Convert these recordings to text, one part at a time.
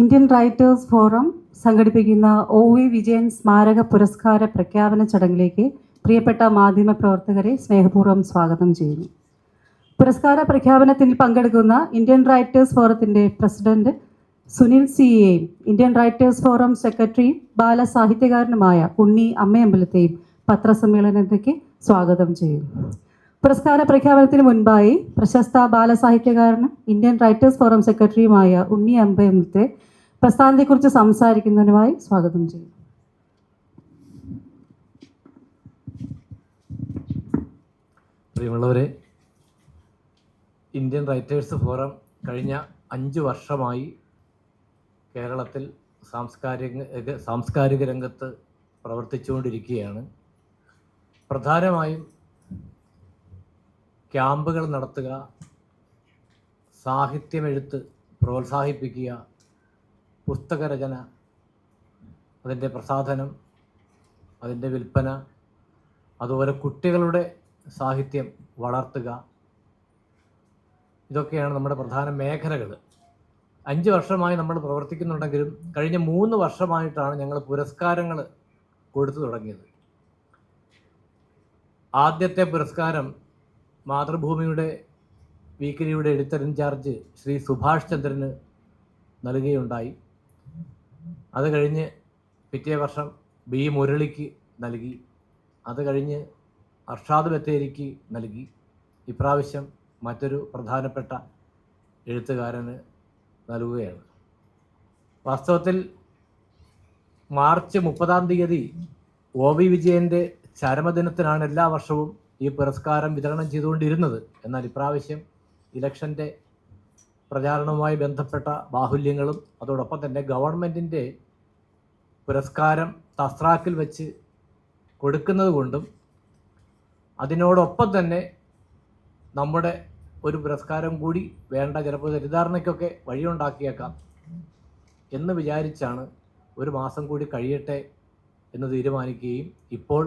Indian writers forum സംഘടിപ്പിക്കുന്ന OV Vijayan സ്മാരക പുരസ്കാര പ്രഖ്യാപന ചടങ്ങിലേക്ക് പ്രിയപ്പെട്ട മാധ്യമപ്രവർത്തകരെ സ്നേഹപൂർവ്വം സ്വാഗതം ചെയ്യുന്നു. പുരസ്കാര പ്രഖ്യാപനത്തിൽ പങ്കെടുക്കുന്ന ഇന്ത്യൻ റൈറ്റേഴ്സ് ഫോറത്തിൻ്റെ പ്രസിഡന്റ് സുനിൽ സിയെയും ഇന്ത്യൻ റൈറ്റേഴ്സ് ഫോറം സെക്രട്ടറിയും ബാലസാഹിത്യകാരനുമായ ഉണ്ണി അമ്മയമ്പലത്തെയും പത്രസമ്മേളനത്തിലേക്ക് സ്വാഗതം ചെയ്യുന്നു. പുരസ്കാര പ്രഖ്യാപനത്തിന് മുൻപായി പ്രശസ്ത ബാലസാഹിത്യകാരനും ഇന്ത്യൻ റൈറ്റേഴ്സ് ഫോറം സെക്രട്ടറിയുമായ ഉണ്ണി അമ്പയമ്പലത്തെ പ്രസ്ഥാനത്തെക്കുറിച്ച് സംസാരിക്കുന്നതിനുമായി സ്വാഗതം ചെയ്യുന്നു. പ്രിയമുള്ളവരെ, ഇന്ത്യൻ റൈറ്റേഴ്സ് ഫോറം കഴിഞ്ഞ 5 വർഷമായി കേരളത്തിൽ സാംസ്കാരിക രംഗത്ത് പ്രവർത്തിച്ചുകൊണ്ടിരിക്കുകയാണ്. പ്രധാനമായും ക്യാമ്പുകൾ നടത്തുക, സാഹിത്യമെഴുത്ത് പ്രോത്സാഹിപ്പിക്കുക, പുസ്തകരചന, അതിൻ്റെ പ്രസാധനം, അതിൻ്റെ വിൽപ്പന, അതുപോലെ കുട്ടികളുടെ സാഹിത്യം വളർത്തുക, ഇതൊക്കെയാണ് നമ്മുടെ പ്രധാന മേഖലകൾ. 5 വർഷമായി നമ്മൾ പ്രവർത്തിക്കുന്നുണ്ടെങ്കിലും കഴിഞ്ഞ 3 വർഷമായിട്ടാണ് ഞങ്ങൾ പുരസ്കാരങ്ങൾ കൊടുത്തു തുടങ്ങിയത്. ആദ്യത്തെ പുരസ്കാരം മാതൃഭൂമിയുടെ വീക്കിലിയുടെ എഡിറ്റർ ഇൻചാർജ് ശ്രീ സുഭാഷ് ചന്ദ്രന് നൽകുകയുണ്ടായി. അത് കഴിഞ്ഞ് പിറ്റേ വർഷം B മുരളിക്ക് നൽകി. അത് കഴിഞ്ഞ് അർഷാദ് ബത്തേരിക്ക് നൽകി. ഇപ്രാവശ്യം മറ്റൊരു പ്രധാനപ്പെട്ട എഴുത്തുകാരന് നൽകുകയാണ്. വാസ്തവത്തിൽ മാർച്ച് 30-ാം തീയതി OV വിജയൻ്റെ ചരമദിനത്തിനാണ് എല്ലാ വർഷവും ഈ പുരസ്കാരം വിതരണം ചെയ്തുകൊണ്ടിരുന്നത്. എന്നാൽ ഇപ്രാവശ്യം ഇലക്ഷൻ്റെ പ്രചാരണവുമായി ബന്ധപ്പെട്ട ബാഹുല്യങ്ങളും അതോടൊപ്പം തന്നെ ഗവൺമെൻറ്റിൻ്റെ പുരസ്കാരം തസ്രാക്കിൽ വെച്ച് കൊടുക്കുന്നത് കൊണ്ടും അതിനോടൊപ്പം തന്നെ നമ്മുടെ ഒരു പുരസ്കാരം കൂടി വേണ്ട, ചിലപ്പോൾ തെറ്റിദ്ധാരണയ്ക്കൊക്കെ വഴിയുണ്ടാക്കിയേക്കാം എന്ന് വിചാരിച്ചാണ് ഒരു മാസം കൂടി കഴിയട്ടെ എന്ന് തീരുമാനിക്കുകയും ഇപ്പോൾ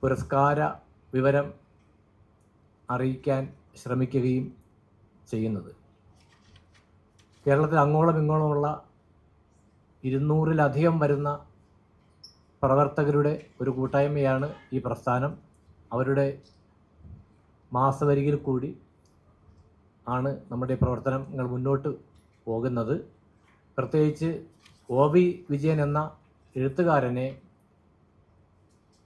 പുരസ്കാര വിവരം അറിയിക്കാൻ ശ്രമിക്കുകയും ചെയ്യുന്നത്. കേരളത്തിൽ അങ്ങോളം ഇങ്ങോളമുള്ള 200-ലധികം വരുന്ന പ്രവർത്തകരുടെ ഒരു കൂട്ടായ്മയാണ് ഈ പ്രസ്ഥാനം. അവരുടെ മാസവരികിൽ കൂടി ആണ് നമ്മുടെ പ്രവർത്തനങ്ങൾ മുന്നോട്ട് പോകുന്നത്. പ്രത്യേകിച്ച് OV വിജയൻ എന്ന എഴുത്തുകാരനെ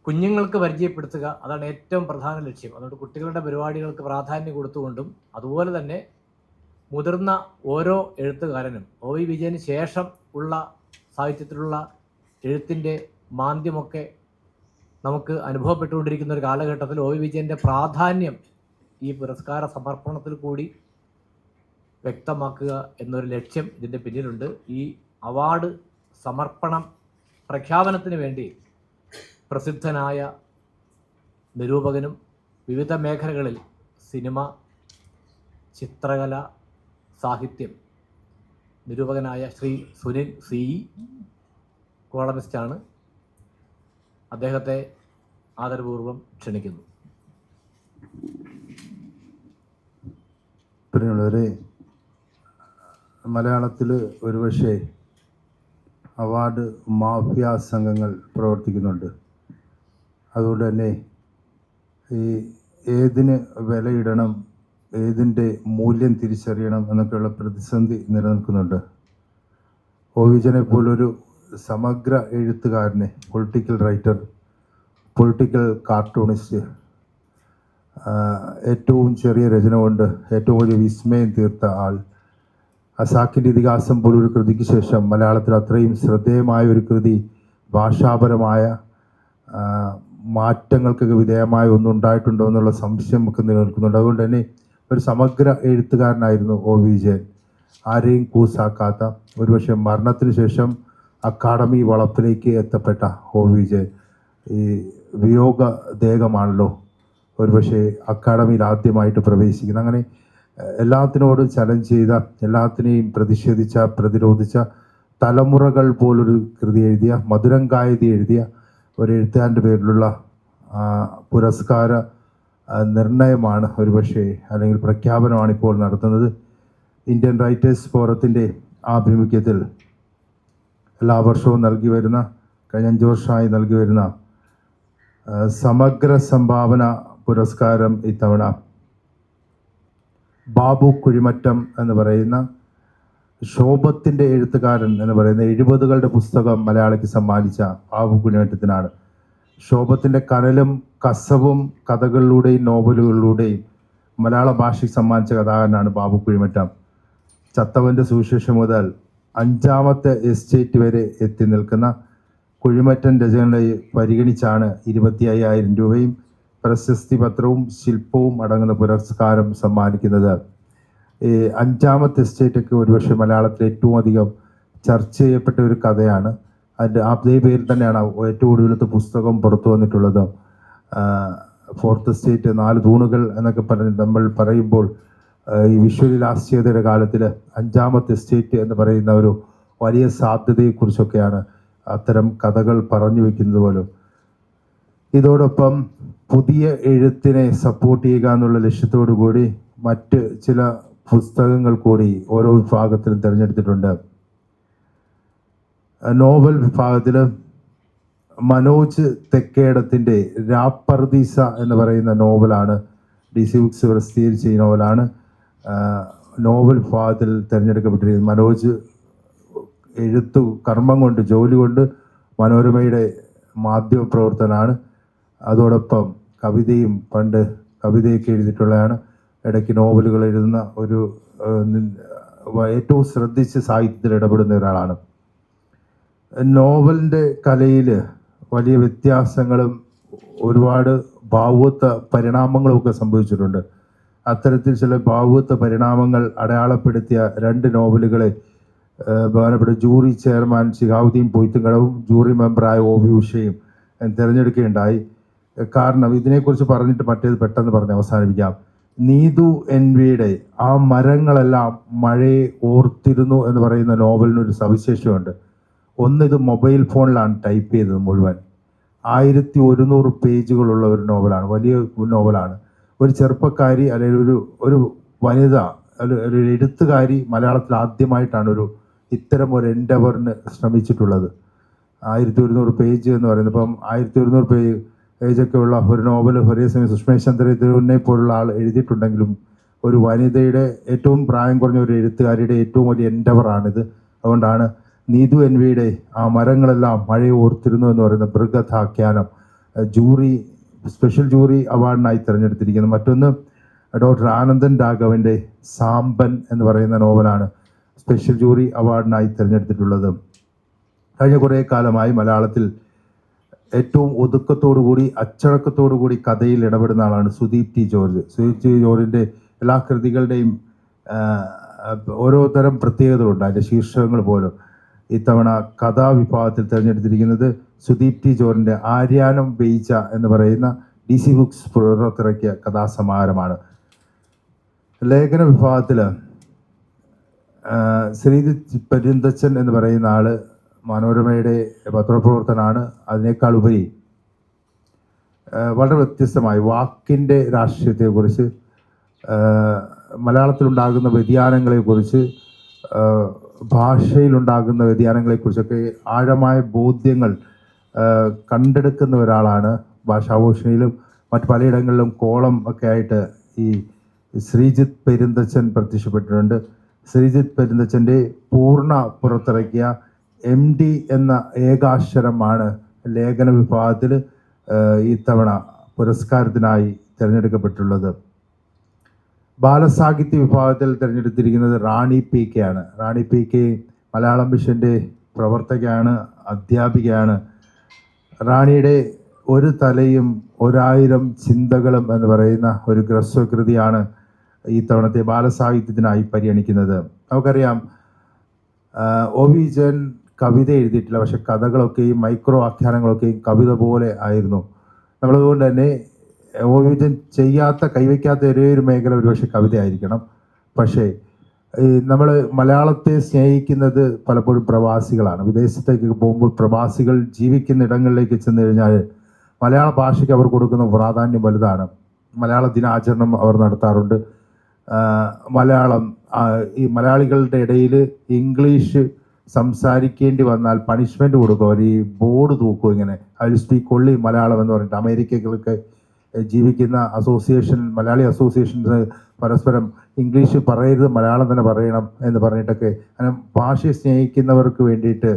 കുഞ്ഞുങ്ങൾക്ക് പരിചയപ്പെടുത്തുക, അതാണ് ഏറ്റവും പ്രധാന ലക്ഷ്യം. അതുകൊണ്ട് കുട്ടികളുടെ പരിപാടികൾക്ക് പ്രാധാന്യം കൊടുത്തുകൊണ്ടും അതുപോലെ തന്നെ മുതിർന്ന ഓരോ എഴുത്തുകാരനും OV വിജയന് ശേഷം ഉള്ള സാഹിത്യത്തിലുള്ള എഴുത്തിൻ്റെ മാന്ദ്യമൊക്കെ നമുക്ക് അനുഭവപ്പെട്ടുകൊണ്ടിരിക്കുന്ന ഒരു കാലഘട്ടത്തിൽ OV വിജയൻ്റെ പ്രാധാന്യം ഈ പുരസ്കാര സമർപ്പണത്തിൽ കൂടി വ്യക്തമാക്കുക എന്നൊരു ലക്ഷ്യം ഇതിൻ്റെ പിന്നിലുണ്ട്. ഈ അവാർഡ് സമർപ്പണം പ്രഖ്യാപനത്തിന് വേണ്ടി പ്രസിദ്ധനായ നിരൂപകനും വിവിധ മേഖലകളിൽ സിനിമ, ചിത്രകല, സാഹിത്യം നിരൂപകനായ ശ്രീ സുനിൽ സി കോളമിസ്റ്റാണ്. അദ്ദേഹത്തെ ആദരപൂർവ്വം ക്ഷണിക്കുന്നു. പ്രിയമുള്ളവരെ, മലയാളത്തിൽ ഒരുപക്ഷെ അവാർഡ് മാഫിയ സംഘങ്ങൾ പ്രവർത്തിക്കുന്നുണ്ട്. അതുകൊണ്ട് തന്നെ ഈ ഏതിന് വിലയിടണം, ഏതിൻ്റെ മൂല്യം തിരിച്ചറിയണം എന്നൊക്കെയുള്ള പ്രതിസന്ധി നിലനിൽക്കുന്നുണ്ട്. OV വിജയനെ പോലൊരു സമഗ്ര എഴുത്തുകാരനെ, പൊളിറ്റിക്കൽ റൈറ്റർ, പൊളിറ്റിക്കൽ കാർട്ടൂണിസ്റ്റ്, ഏറ്റവും ചെറിയ രചന കൊണ്ട് ഏറ്റവും വലിയ വിസ്മയം തീർത്ത ആൾ, ഖസാക്കിൻ്റെ ഇതിഹാസം പോലൊരു കൃതിക്ക് ശേഷം മലയാളത്തിൽ അത്രയും ശ്രദ്ധേയമായ ഒരു കൃതി ഭാഷാപരമായ മാറ്റങ്ങൾക്കൊക്കെ വിധേയമായ ഒന്നും ഉണ്ടായിട്ടുണ്ടോ എന്നുള്ള സംശയം ഒക്കെ നിലനിൽക്കുന്നുണ്ട്. അതുകൊണ്ട് തന്നെ ഒരു സമഗ്ര എഴുത്തുകാരനായിരുന്നു OV വിജയൻ. ആരെയും കൂസാക്കാത്ത, ഒരുപക്ഷെ മരണത്തിന് ശേഷം അക്കാഡമി വളപ്പിലേക്ക് എത്തപ്പെട്ട OV വിജയൻ ഈ വിയോഗദേഹമാണല്ലോ ഒരുപക്ഷെ അക്കാഡമിയിൽ ആദ്യമായിട്ട് പ്രവേശിക്കുന്നത്. അങ്ങനെ എല്ലാത്തിനോടും ചലഞ്ച് ചെയ്ത, എല്ലാത്തിനെയും പ്രതിരോധിച്ച, തലമുറകൾ പോലൊരു കൃതി എഴുതിയ, മധുരം കായതി എഴുതിയ ഒരു എഴുത്തുകാരൻ്റെ പേരിലുള്ള പുരസ്കാര നിർണയമാണ് ഒരുപക്ഷെ അല്ലെങ്കിൽ പ്രഖ്യാപനമാണ് ഇപ്പോൾ നടത്തുന്നത്. ഇന്ത്യൻ റൈറ്റേഴ്സ് ഫോറത്തിൻ്റെ ആഭിമുഖ്യത്തിൽ എല്ലാ വർഷവും കഴിഞ്ഞ 5 വർഷമായി നൽകി വരുന്ന സമഗ്ര സംഭാവന പുരസ്കാരം ഇത്തവണ ബാബു കുഴിമറ്റം എന്ന് പറയുന്ന ശോഭത്തിൻ്റെ എഴുത്തുകാരൻ എന്ന് പറയുന്ന 70കളുടെ പുസ്തകം മലയാളിക്ക് സമ്മാനിച്ച ബാബു കുഴിമറ്റത്തിനാണ്. ശോഭത്തിൻ്റെ കനലും കസവും കഥകളിലൂടെയും നോവലുകളിലൂടെയും മലയാള ഭാഷയ്ക്ക് സമ്മാനിച്ച കഥാകാരനാണ് ബാബു കുഴിമറ്റം. ചത്തവൻ്റെ സുവിശേഷം മുതൽ 5ാമത്തെ എസ്റ്റേറ്റ് വരെ എത്തി നിൽക്കുന്ന കുഴിമറ്റൻ രചനകളെ പരിഗണിച്ചാണ് 25,000 രൂപയും പ്രശസ്തി പത്രവും ശില്പവും അടങ്ങുന്ന പുരസ്കാരം സമ്മാനിക്കുന്നത്. 5ാമത്തെ എസ്റ്റേറ്റൊക്കെ ഒരുപക്ഷെ മലയാളത്തിൽ ഏറ്റവും അധികം ചർച്ച ചെയ്യപ്പെട്ട ഒരു കഥയാണ്. അതേ പേരിൽ തന്നെയാണ് ഏറ്റവും ഒടുവിലത്തെ പുസ്തകം പുറത്തു വന്നിട്ടുള്ളത്. 4th എസ്റ്റേറ്റ് 4 തൂണുകൾ എന്നൊക്കെ നമ്മൾ പറയുമ്പോൾ ഈ വിശ്വവിലാസ്യതയുടെ കാലത്തിൽ 5ാമത്തെ എസ്റ്റേറ്റ് എന്ന് പറയുന്ന ഒരു വലിയ സാധ്യതയെക്കുറിച്ചൊക്കെയാണ് അത്തരം കഥകൾ പറഞ്ഞു വയ്ക്കുന്നത് പോലും. ഇതോടൊപ്പം പുതിയ എഴുത്തിനെ സപ്പോർട്ട് ചെയ്യുക എന്നുള്ള ലക്ഷ്യത്തോടു കൂടി മറ്റ് ചില പുസ്തകങ്ങൾ കൂടി ഓരോ വിഭാഗത്തിലും തിരഞ്ഞെടുത്തിട്ടുണ്ട്. നോവൽ വിഭാഗത്തിൽ മനോജ് തെക്കേടത്തിൻ്റെ രാപ്പർദീസ എന്ന് പറയുന്ന നോവലാണ് DC ബുക്സ് പ്രസിദ്ധീകരിച്ച ഈ നോവലാണ് നോവൽ വിഭാഗത്തിൽ തിരഞ്ഞെടുക്കപ്പെട്ടിരിക്കുന്നത്. മനോജ് കർമ്മം കൊണ്ട് ജോലി കൊണ്ട് മനോരമയുടെ മാധ്യമപ്രവർത്തനാണ്. അതോടൊപ്പം കവിതയും പണ്ട് കവിതയൊക്കെ എഴുതിയിട്ടുള്ളതാണ്. ഇടയ്ക്ക് നോവലുകൾ എഴുതുന്ന ഒരു ഏറ്റവും ശ്രദ്ധിച്ച് സാഹിത്യത്തിൽ ഇടപെടുന്ന ഒരാളാണ്. നോവലിൻ്റെ കലയിൽ വലിയ വ്യത്യാസങ്ങളും ഒരുപാട് ഭാവുകത്വ പരിണാമങ്ങളും ഒക്കെ സംഭവിച്ചിട്ടുണ്ട്. അത്തരത്തിൽ ചില ഭാവുകത്വ പരിണാമങ്ങൾ അടയാളപ്പെടുത്തിയ 2 നോവലുകളെ ബഹുമാനപ്പെട്ട ജൂറി ചെയർമാൻ ശിഹാബുദ്ദീൻ പൊയ്ത്തുംകടവും ജൂറി മെമ്പറായ OV ഉഷയും തിരഞ്ഞെടുക്കുകയുണ്ടായി. കാരണം ഇതിനെക്കുറിച്ച് പറഞ്ഞിട്ട് മറ്റേത് പെട്ടെന്ന് പറഞ്ഞ് അവസാനിപ്പിക്കാം. നീതു NVയുടെ ആ മരങ്ങളെല്ലാം മഴയെ ഓർത്തിരുന്നു എന്ന് പറയുന്ന നോവലിനൊരു സവിശേഷമുണ്ട്. ഒന്ന്, ഇത് മൊബൈൽ ഫോണിലാണ് ടൈപ്പ് ചെയ്തത് മുഴുവൻ. 1100 പേജുകളുള്ള ഒരു നോവലാണ്, വലിയ നോവലാണ്. ഒരു ചെറുപ്പക്കാരി അല്ലെങ്കിൽ ഒരു വനിത ഒരു എഴുത്തുകാരി മലയാളത്തിൽ ആദ്യമായിട്ടാണ് ഇത്തരം ഒരു എൻഡവറിന് ശ്രമിച്ചിട്ടുള്ളത്. 1100 പേജ് എന്ന് പറയുന്നത്. ഇപ്പം 1100 പേജൊക്കെ ഉള്ള ഒരു നോവൽ ഒരേ സമയം സുഷ്മേഷ് ചന്ദ്രനെ പോലുള്ള ആൾ എഴുതിയിട്ടുണ്ടെങ്കിലും ഒരു വനിതയുടെ ഏറ്റവും പ്രായം കുറഞ്ഞ ഒരു എഴുത്തുകാരിയുടെ ഏറ്റവും വലിയ എൻഡവറാണിത്. അതുകൊണ്ടാണ് നീതു NVയുടെ ആ മരങ്ങളെല്ലാം മഴയെ ഓർത്തിരുന്നു എന്ന് പറയുന്ന ബൃഹദാഖ്യാനം സ്പെഷ്യൽ ജൂറി അവാർഡിനായി തിരഞ്ഞെടുത്തിരിക്കുന്നത്. മറ്റൊന്ന് ഡോക്ടർ ആനന്ദൻ രാഘവൻ്റെ സാമ്പൻ എന്ന് പറയുന്ന നോവലാണ് സ്പെഷ്യൽ ജൂറി അവാർഡിനായി തിരഞ്ഞെടുത്തിട്ടുള്ളത്. കഴിഞ്ഞ കുറേ കാലമായി മലയാളത്തിൽ ഏറ്റവും ഒതുക്കത്തോടുകൂടി അച്ചടക്കത്തോടുകൂടി കഥയിൽ ഇടപെടുന്ന ആളാണ് സുദീപ് ടി ജോർജിൻ്റെ എല്ലാ കൃതികളുടെയും ഓരോ തരം പ്രത്യേകതകളുണ്ട്. അതിൻ്റെ ശീർഷകങ്ങൾ പോലും. ഇത്തവണ കഥാവിഭാഗത്തിൽ തിരഞ്ഞെടുത്തിരിക്കുന്നത് സുദീപ് ടി ജോർജിൻ്റെ ആര്യാനം ബെയ്ച്ച എന്ന് പറയുന്ന DC ബുക്സ് പുറത്തിറക്കിയ കഥാസമാഹാരമാണ്. ലേഖന വിഭാഗത്തിൽ ശ്രീജിത്ത് പെരുന്തച്ചൻ എന്ന് പറയുന്ന ആൾ മനോരമയുടെ പത്രപ്രവർത്തനാണ്. അതിനേക്കാൾ ഉപരി വളരെ വ്യത്യസ്തമായി വാക്കിൻ്റെ രാഷ്ട്രീയത്തെക്കുറിച്ച്, മലയാളത്തിലുണ്ടാകുന്ന വ്യതിയാനങ്ങളെക്കുറിച്ച്, ഭാഷയിലുണ്ടാകുന്ന വ്യതിയാനങ്ങളെക്കുറിച്ചൊക്കെ ആഴമായ ബോധ്യങ്ങൾ കണ്ടെടുക്കുന്ന ഒരാളാണ്. ഭാഷാഭൂഷണിയിലും മറ്റ് പലയിടങ്ങളിലും കോളം ഒക്കെ ആയിട്ട് ഈ ശ്രീജിത്ത് പെരുന്തച്ചൻ പ്രത്യക്ഷപ്പെട്ടിട്ടുണ്ട്. ശ്രീജിത്ത് പെരുന്തച്ചൻ്റെ പൂർണ്ണ പുറത്തിറക്കിയ MD എന്ന ഏകാക്ഷരമാണ് ലേഖന വിഭാഗത്തിൽ ഇത്തവണ പുരസ്കാരത്തിനായി തിരഞ്ഞെടുക്കപ്പെട്ടുള്ളത്. ബാലസാഹിത്യ വിഭാഗത്തിൽ തിരഞ്ഞെടുത്തിരിക്കുന്നത് റാണി PK ആണ്. റാണി PK മലയാളം മിഷൻ്റെ പ്രവർത്തകയാണ്, അധ്യാപികയാണ്. റാണിയുടെ ഒരു തലയും 1000 ചിന്തകളും എന്ന് പറയുന്ന ഒരു ഹ്രസ്വകൃതിയാണ് ഈ തവണത്തെ ബാലസാഹിത്യത്തിനായി പരിഗണിക്കുന്നത്. നമുക്കറിയാം OV വിജയൻ കവിത എഴുതിയിട്ടില്ല, പക്ഷെ കഥകളൊക്കെയും മൈക്രോ ആഖ്യാനങ്ങളൊക്കെയും കവിത പോലെ ആയിരുന്നു. നമ്മളതുകൊണ്ട് തന്നെ OV വിജയൻ കൈവയ്ക്കാത്ത ഒരു മേഖല ഒരുപക്ഷെ കവിതയായിരിക്കണം. പക്ഷേ നമ്മൾ മലയാളത്തെ സ്നേഹിക്കുന്നത് പലപ്പോഴും പ്രവാസികളാണ്. വിദേശത്തേക്ക് പോകുമ്പോൾ പ്രവാസികൾ ജീവിക്കുന്ന ഇടങ്ങളിലേക്ക് ചെന്ന് കഴിഞ്ഞാൽ മലയാള ഭാഷയ്ക്ക് അവർ കൊടുക്കുന്ന പ്രാധാന്യം വലുതാണ്. മലയാള ദിനാചരണം അവർ നടത്താറുണ്ട്. മലയാളം, ഈ മലയാളികളുടെ ഇടയിൽ ഇംഗ്ലീഷ് സംസാരിക്കേണ്ടി വന്നാൽ പണിഷ്മെൻറ്റ് കൊടുക്കും. അവർ ഈ ബോർഡ് തൂക്കും ഇങ്ങനെ, ഐ സ്പീക്ക് ഒള്ളി മലയാളം എന്ന് പറഞ്ഞിട്ട്. അമേരിക്കയിലൊക്കെ ജീവിക്കുന്ന അസോസിയേഷൻ, മലയാളി അസോസിയേഷൻസ് പരസ്പരം ഇംഗ്ലീഷ് പറയരുത്, മലയാളം തന്നെ പറയണം എന്ന് പറഞ്ഞിട്ടൊക്കെ, അങ്ങനെ ഭാഷയെ സ്നേഹിക്കുന്നവർക്ക് വേണ്ടിയിട്ട്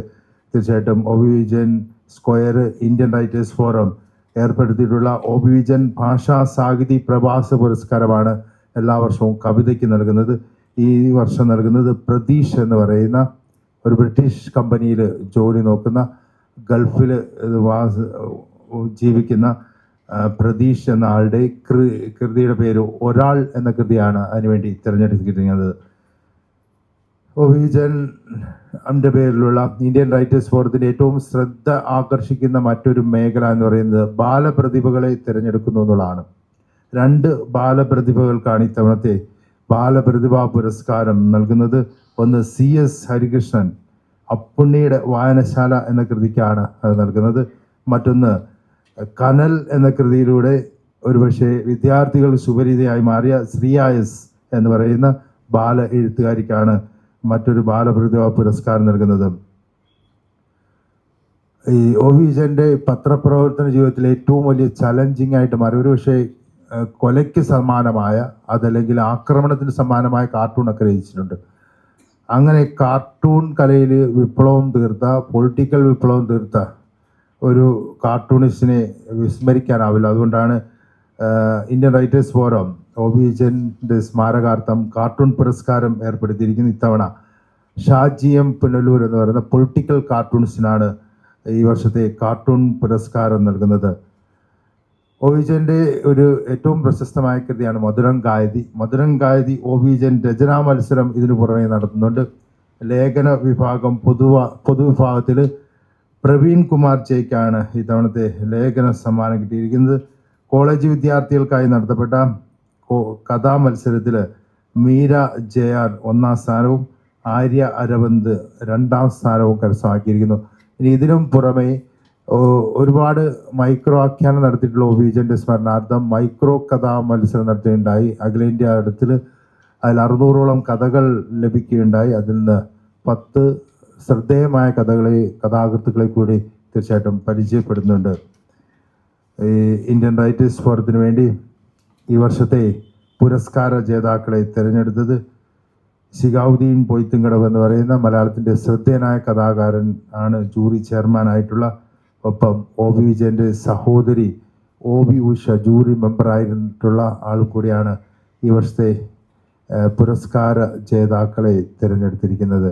തീർച്ചയായിട്ടും O V Vijayan square Indian writers forum ഏർപ്പെടുത്തിയിട്ടുള്ള ഒ വി വിജയൻ ഭാഷാ സാഹിതി പ്രവാസ പുരസ്കാരമാണ് എല്ലാ വർഷവും കവിതയ്ക്ക് നൽകുന്നത്. ഈ വർഷം നൽകുന്നത് പ്രതീഷ് എന്ന് പറയുന്ന ഒരു ബ്രിട്ടീഷ് കമ്പനിയിൽ ജോലി നോക്കുന്ന, ഗൾഫിൽ ജീവിക്കുന്ന പ്രതീഷ് എന്ന ആളുടെ കൃതിയുടെ പേര് ഒരാൾ എന്ന കൃതിയാണ് അതിനുവേണ്ടി തിരഞ്ഞെടുത്തിരിക്കുന്നത്. ഒ വി വിജയൻ്റെ പേരിലുള്ള ഇന്ത്യൻ റൈറ്റേഴ്സ് ഫോറത്തിൻ്റെ ഏറ്റവും ശ്രദ്ധ ആകർഷിക്കുന്ന മറ്റൊരു മേഖല എന്ന് പറയുന്നത് ബാലപ്രതിഭകളെ തിരഞ്ഞെടുക്കുന്നു എന്നുള്ളതാണ്. 2 ബാലപ്രതിഭകൾക്കാണ് ഇത്തവണത്തെ ബാലപ്രതിഭാ പുരസ്കാരം നൽകുന്നത്. ഒന്ന് CS ഹരികൃഷ്ണൻ, അപ്പുണ്ണിയുടെ വായനശാല എന്ന കൃതിക്കാണ് അത് നൽകുന്നത്. മറ്റൊന്ന് കനൽ എന്ന കൃതിയിലൂടെ ഒരുപക്ഷെ വിദ്യാർത്ഥികൾ സുപരിതയായി മാറിയ ശ്രീയായസ് എന്ന് പറയുന്ന ബാല എഴുത്തുകാരിക്കാണ് മറ്റൊരു ബാലപ്രതിഭാ പുരസ്കാരം നൽകുന്നത്. ഈ ഒ വി വിജയൻ്റെ പത്രപ്രവർത്തന ജീവിതത്തിലെ ഏറ്റവും വലിയ ചലഞ്ചിങ് ആയിട്ട് മാറി, ഒരുപക്ഷെ കൊലയ്ക്ക് സമാനമായ, അതല്ലെങ്കിൽ ആക്രമണത്തിന് സമാനമായ കാർട്ടൂണൊക്കെ രചിച്ചിട്ടുണ്ട്. അങ്ങനെ കാർട്ടൂൺ കലയിൽ വിപ്ലവം തീർത്ത, പൊളിറ്റിക്കൽ വിപ്ലവം തീർത്ത ഒരു കാർട്ടൂണിസ്റ്റിനെ വിസ്മരിക്കാനാവില്ല. അതുകൊണ്ടാണ് Indian writers forum O V വിജയൻ്റെ സ്മാരകാർത്ഥം കാർട്ടൂൺ പുരസ്കാരം ഏർപ്പെടുത്തിയിരിക്കുന്നത്. ഇത്തവണ ഷാജി എം പുനലൂർ എന്ന് പറയുന്ന പൊളിറ്റിക്കൽ കാർട്ടൂണിസ്റ്റിനാണ് ഈ വർഷത്തെ കാർട്ടൂൺ പുരസ്കാരം നൽകുന്നത്. ഒ വി വിജയൻ്റെ ഒരു ഏറ്റവും പ്രശസ്തമായ കൃതിയാണ് മധുരം ഗായതി. മധുരം ഗായതി ഒ വി വിജയൻ രചനാ മത്സരം ഇതിനു പുറമെ നടത്തുന്നുണ്ട്. ലേഖന വിഭാഗം പൊതുവിഭാഗത്തിൽ പ്രവീൺ കുമാർ ജയ്ക്കാണ് ഇത്തവണത്തെ ലേഖന സമ്മാനം കിട്ടിയിരിക്കുന്നത്. കോളേജ് വിദ്യാർത്ഥികൾക്കായി നടത്തപ്പെട്ട കഥാമത്സരത്തിൽ മീര JR 1ാം സ്ഥാനവും ആര്യ അരവിന്ദ് 2ാം സ്ഥാനവും കരസ്ഥമാക്കിയിരിക്കുന്നു. ഇനി ഇതിനും പുറമെ ഒരുപാട് മൈക്രോ ആഖ്യാനം നടത്തിയിട്ടുള്ള ഒ വി വിജയൻ്റെ സ്മരണാർത്ഥം മൈക്രോ കഥാ മത്സരം നടത്തുകയുണ്ടായി. അഖിലേന്ത്യാ തലത്തിൽ അതിൽ 600ഓളം കഥകൾ ലഭിക്കുകയുണ്ടായി. അതിൽ നിന്ന് 10 ശ്രദ്ധേയമായ കഥാകൃത്തുക്കളെ കൂടി തീർച്ചയായിട്ടും പരിചയപ്പെടുന്നുണ്ട്. ഈ ഇന്ത്യൻ റൈറ്റേഴ്സ് ഫോറത്തിന് വേണ്ടി ഈ വർഷത്തെ പുരസ്കാര ജേതാക്കളെ തിരഞ്ഞെടുത്തത് ശിഖാവുദ്ദീൻ പൊയ്ത്തുംകടവ് എന്ന് പറയുന്ന മലയാളത്തിൻ്റെ ശ്രദ്ധേയനായ കഥാകാരൻ ആണ് ജൂറി ചെയർമാനായിട്ടുള്ള. ഒപ്പം ഒ വി വിജയൻ്റെ സഹോദരി ഒ വി ഉഷ ജൂറി മെമ്പറായിട്ടുള്ള ആൾ കൂടിയാണ് ഈ വർഷത്തെ പുരസ്കാര ജേതാക്കളെ തിരഞ്ഞെടുത്തിരിക്കുന്നത്.